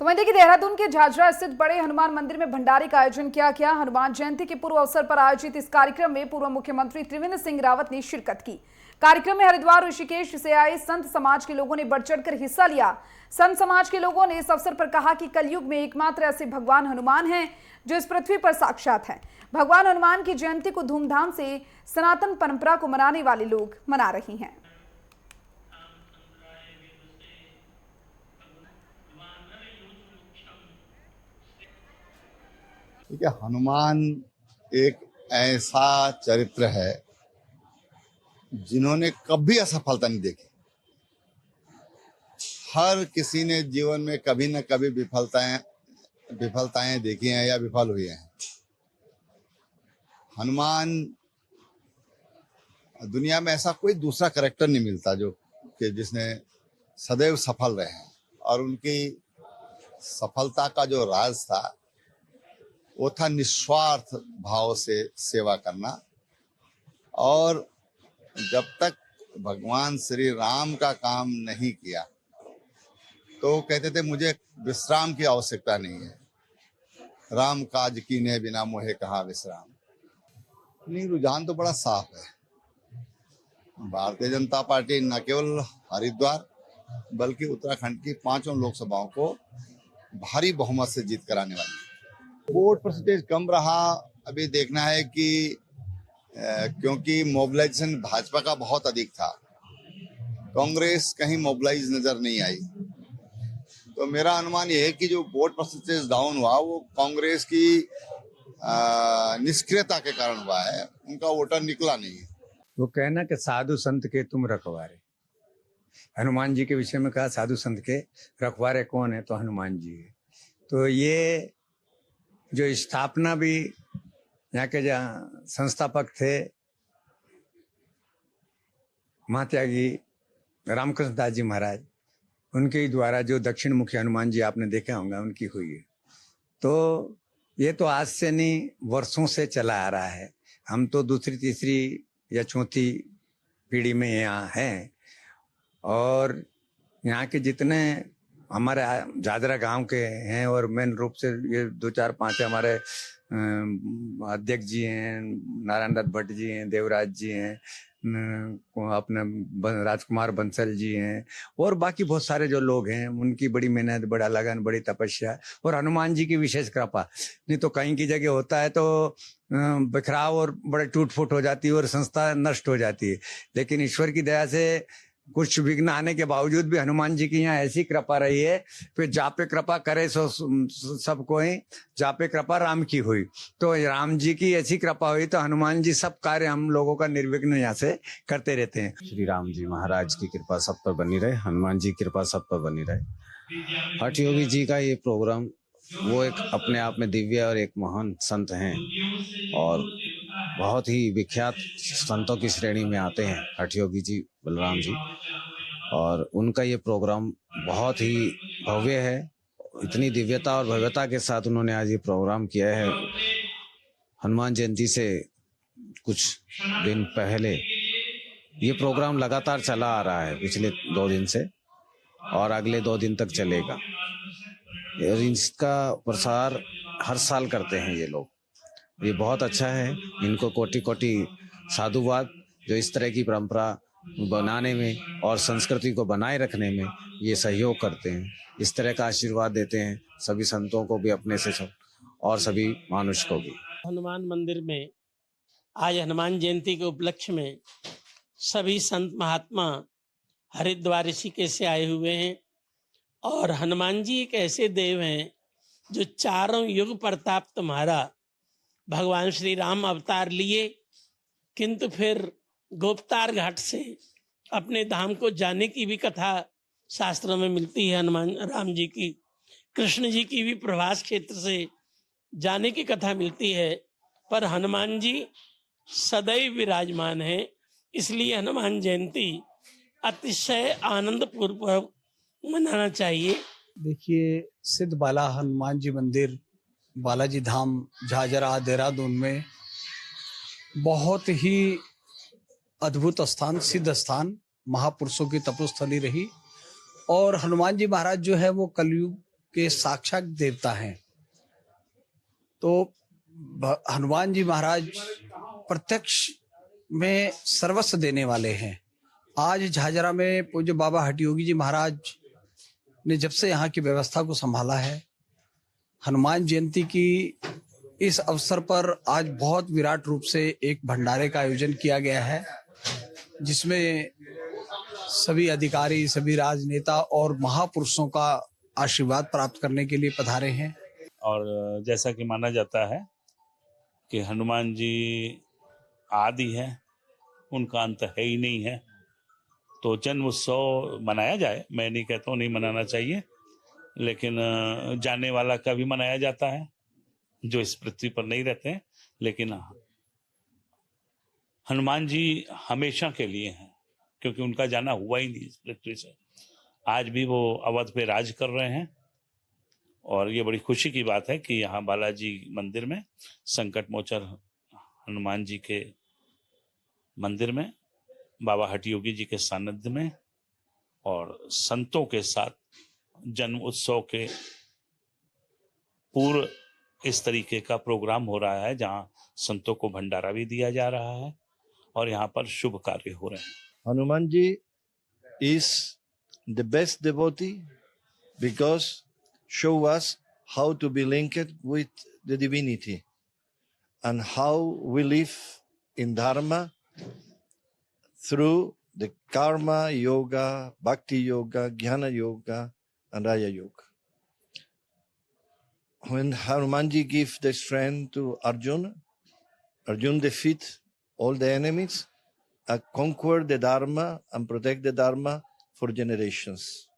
तो वहीं देखिए, देहरादून के झाझरा स्थित बड़े हनुमान मंदिर में भंडारे का आयोजन किया गया। हनुमान जयंती के पूर्व अवसर पर आयोजित इस कार्यक्रम में पूर्व मुख्यमंत्री त्रिवेंद्र सिंह रावत ने शिरकत की। कार्यक्रम में हरिद्वार ऋषिकेश से आए संत समाज के लोगों ने बढ़ चढ़कर हिस्सा लिया। संत समाज के लोगों ने इस अवसर पर कहा कि कलयुग में एकमात्र ऐसे भगवान हनुमान हैं जो इस पृथ्वी पर साक्षात हैं। भगवान हनुमान की जयंती को धूमधाम से सनातन परंपरा को मनाने वाले लोग मना रहे हैं। ठीक है, हनुमान एक ऐसा चरित्र है जिन्होंने कभी असफलता नहीं देखी। हर किसी ने जीवन में कभी न कभी विफलताएं देखी हैं या विफल हुए हैं। हनुमान, दुनिया में ऐसा कोई दूसरा कैरेक्टर नहीं मिलता जो कि जिसने सदैव सफल रहे हैं। और उनकी सफलता का जो राज था वो था निस्वार्थ भाव से सेवा करना। और जब तक भगवान श्री राम का काम नहीं किया तो कहते थे मुझे विश्राम की आवश्यकता नहीं है, राम काज कीने बिना मोहे कहाँ विश्राम। नहीं, रुझान तो बड़ा साफ है। भारतीय जनता पार्टी न केवल हरिद्वार बल्कि उत्तराखंड की 5 लोकसभाओं को भारी बहुमत से जीत कराने वाली है। वोट परसेंटेज कम रहा, अभी देखना है कि क्योंकि मोबिलाइजेशन भाजपा का बहुत अधिक था, कांग्रेस कहीं मोबिलाइज नजर नहीं आई। तो मेरा अनुमान ये है कि जो वोट परसेंटेज डाउन हुआ वो कांग्रेस की निष्क्रियता के कारण हुआ है, उनका वोटर निकला नहीं है। वो कहना कि साधु संत के तुम रखवारे, हनुमान जी के विषय में कहा साधु संत के रखवारे कौन है, तो हनुमान जी है। तो ये जो स्थापना भी यहाँ के जहाँ संस्थापक थे महात्यागी रामकृष्ण दास जी महाराज, उनके ही द्वारा जो दक्षिण मुखी हनुमान जी आपने देखा होगा उनकी हुई है। तो ये तो आज से नहीं, वर्षों से चला आ रहा है। हम तो दूसरी तीसरी या चौथी पीढ़ी में यहाँ हैं। और यहाँ के जितने हमारे झाझरा गांव के हैं और मेन रूप से ये 2 4 5 हमारे अध्यक्ष जी हैं, नारायण दत्त भट्ट जी हैं, देवराज जी हैं, अपने राजकुमार बंसल जी हैं, और बाकी बहुत सारे जो लोग हैं उनकी बड़ी मेहनत, बड़ा लगन, बड़ी तपस्या और हनुमान जी की विशेष कृपा। नहीं तो कहीं की जगह होता है तो बिखराव और बड़े टूट फूट हो जाती है और संस्था नष्ट हो जाती है। लेकिन ईश्वर की दया से कुछ विघ्न आने के बावजूद भी हनुमान जी की यहाँ ऐसी कृपा रही है। फिर जापे कृपा करे सो सब कोई, जापे कृपा राम की हुई। तो राम जी की ऐसी कृपा हुई तो हनुमान जी सब कार्य हम लोगों का निर्विघ्न यहाँ से करते रहते हैं। श्री राम जी महाराज की कृपा सब पर बनी रहे, हनुमान जी की कृपा सब पर बनी रहे। हठ योगी जी का ये प्रोग्राम, वो एक अपने आप में दिव्य और एक महान संत हैं और बहुत ही विख्यात संतों की श्रेणी में आते हैं हठ योगी जी बलराम जी। और उनका ये प्रोग्राम बहुत ही भव्य है। इतनी दिव्यता और भव्यता के साथ उन्होंने आज ये प्रोग्राम किया है। हनुमान जयंती से कुछ दिन पहले ये प्रोग्राम लगातार चला आ रहा है, पिछले 2 दिन से, और अगले 2 दिन तक चलेगा। और इसका प्रसार हर साल करते हैं ये लोग। ये बहुत अच्छा है। इनको कोटि कोटि साधुवाद, जो इस तरह की परंपरा बनाने में और संस्कृति को बनाए रखने में ये सहयोग करते हैं। इस तरह का आशीर्वाद देते हैं सभी संतों को भी अपने से सब, और सभी मानुष को भी। हनुमान मंदिर में आज हनुमान जयंती के उपलक्ष्य में सभी संत महात्मा हरिद्वार ऋषिकेश से आए हुए हैं। और हनुमान जी एक ऐसे देव हैं जो चारों युग प्रताप तुम्हारा, भगवान श्री राम अवतार लिए किंतु फिर गोपतार घाट से अपने धाम को जाने की भी कथा शास्त्रों में मिलती है। हनुमान राम जी की, कृष्ण जी की भी प्रभास क्षेत्र से जाने की कथा मिलती है। पर हनुमान जी सदैव विराजमान है, इसलिए हनुमान जयंती अतिशय आनंद पूर्वक मनाना चाहिए। देखिए, सिद्ध बाला हनुमान जी मंदिर बालाजी धाम झाझरा देहरादून में बहुत ही अद्भुत स्थान, सिद्ध स्थान, महापुरुषों की तपोस्थली रही। और हनुमान जी महाराज जो है वो कलयुग के साक्षात देवता हैं। तो हनुमान जी महाराज प्रत्यक्ष में सर्वस्व देने वाले हैं। आज झाझरा में पूज्य बाबा हठयोगी जी महाराज ने जब से यहाँ की व्यवस्था को संभाला है, हनुमान जयंती की इस अवसर पर आज बहुत विराट रूप से एक भंडारे का आयोजन किया गया है, जिसमें सभी अधिकारी, सभी राजनेता और महापुरुषों का आशीर्वाद प्राप्त करने के लिए पधारे हैं। और जैसा कि माना जाता है कि हनुमान जी आदि है, उनका अंत है ही नहीं है, तो जन्म उत्सव मनाया जाए। मैं नहीं कहता हूँ नहीं मनाना चाहिए, लेकिन जाने वाला का भी मनाया जाता है जो इस पृथ्वी पर नहीं रहते हैं। लेकिन हनुमान जी हमेशा के लिए हैं, क्योंकि उनका जाना हुआ ही नहीं इस पृथ्वी से। आज भी वो अवध पे राज कर रहे हैं और ये बड़ी खुशी की बात है कि यहाँ बालाजी मंदिर में, संकट मोचन हनुमान जी के मंदिर में, बाबा हठयोगी जी के सानिध्य में और संतों के साथ जन्म उत्सव के पूर्व इस तरीके का प्रोग्राम हो रहा है, जहाँ संतों को भंडारा भी दिया जा रहा है और यहाँ पर शुभ कार्य हो रहे हैं। Hanuman ji is the best devotee because show us how to be linked with the divinity and how we live in dharma through the karma yoga, bhakti yoga, jnana yoga and raya yoga. When Hanuman ji gave the strength to Arjuna, Arjuna defeat all the enemies, conquer the dharma and protect the dharma for generations.